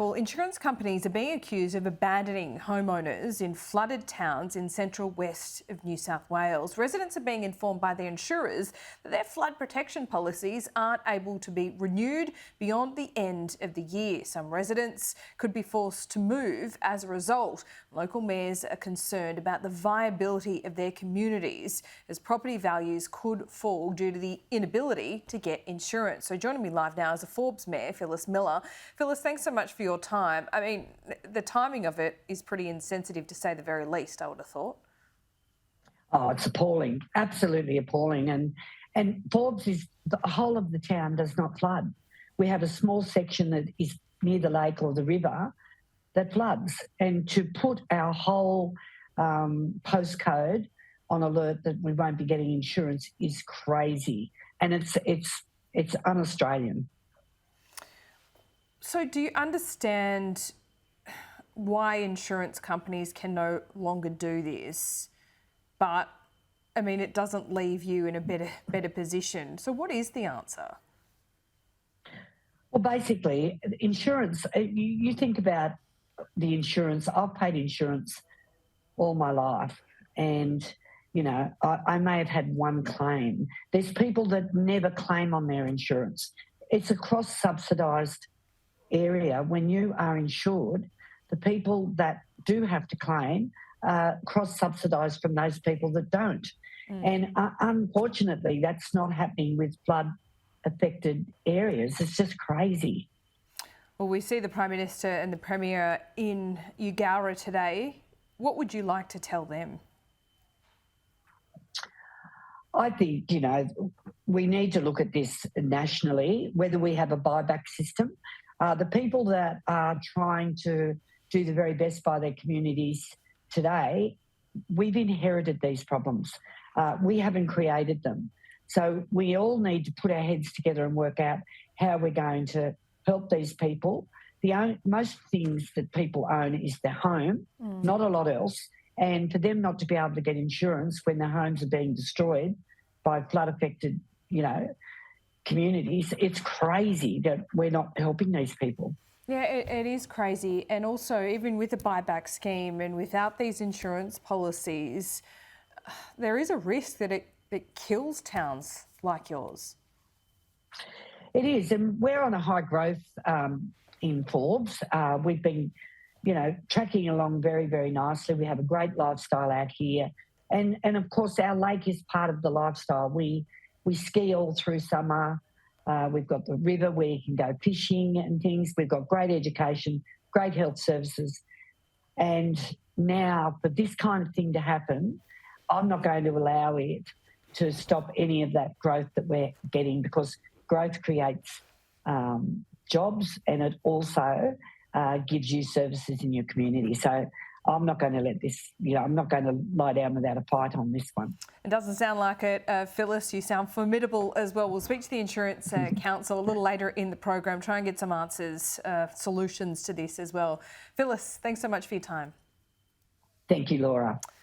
Well, insurance companies are being accused of abandoning homeowners in flooded towns in central west of New South Wales. Residents are being informed by the insurers that their flood protection policies aren't able to be renewed beyond the end of the year. Some residents could be forced to move as a result. Local mayors are concerned about the viability of their communities as property values could fall due to the inability to get insurance. So joining me live now is the Forbes Mayor Phyllis Miller. Phyllis, thanks so much for your time. I mean, the timing of it is pretty insensitive to say the very least, I would have thought. Oh, it's appalling, absolutely appalling. And Forbes is, the whole of the town does not flood. We have a small section that is near the lake or the river that floods. And to put our whole postcode on alert that we won't be getting insurance is crazy. And it's un-Australian. So do you understand why insurance companies can no longer do this? But, I mean, it doesn't leave you in a better position. So what is the answer? Well, basically, insurance, you think about the insurance. I've paid insurance all my life and, you know, I may have had one claim. There's people that never claim on their insurance. It's a cross-subsidised area. When you are insured, the people that do have to claim cross-subsidised from those people that don't. And unfortunately, that's not happening with flood-affected areas. It's just crazy. Well, we see the Prime Minister and the Premier in Eugowra today. What would you like to tell them? I think, you know, we need to look at this nationally, whether we have a buyback system. The people that are trying to do the very best by their communities today, we've inherited these problems. We haven't created them. So we all need to put our heads together and work out how we're going to help these people. Most things that people own is their home, not a lot else. And for them not to be able to get insurance when their homes are being destroyed by flood-affected, you know, communities, it's crazy that we're not helping these people. Yeah, it is crazy. And also, even with the buyback scheme and without these insurance policies, there is a risk that it kills towns like yours. It is. And we're on a high growth in Forbes. We've been, you know, tracking along very, very nicely. We have a great lifestyle out here. And of course, our lake is part of the lifestyle. We ski all through summer. We've got the river where you can go fishing and things. We've got great education, great health services. And now for this kind of thing to happen, I'm not going to allow it to stop any of that growth that we're getting, because growth creates jobs and it also gives you services in your community. So I'm not going to let this, you know, I'm not going to lie down without a fight on this one. It doesn't sound like it. Phyllis, you sound formidable as well. We'll speak to the Insurance Council a little later in the program, try and get some answers, solutions to this as well. Phyllis, thanks so much for your time. Thank you, Laura.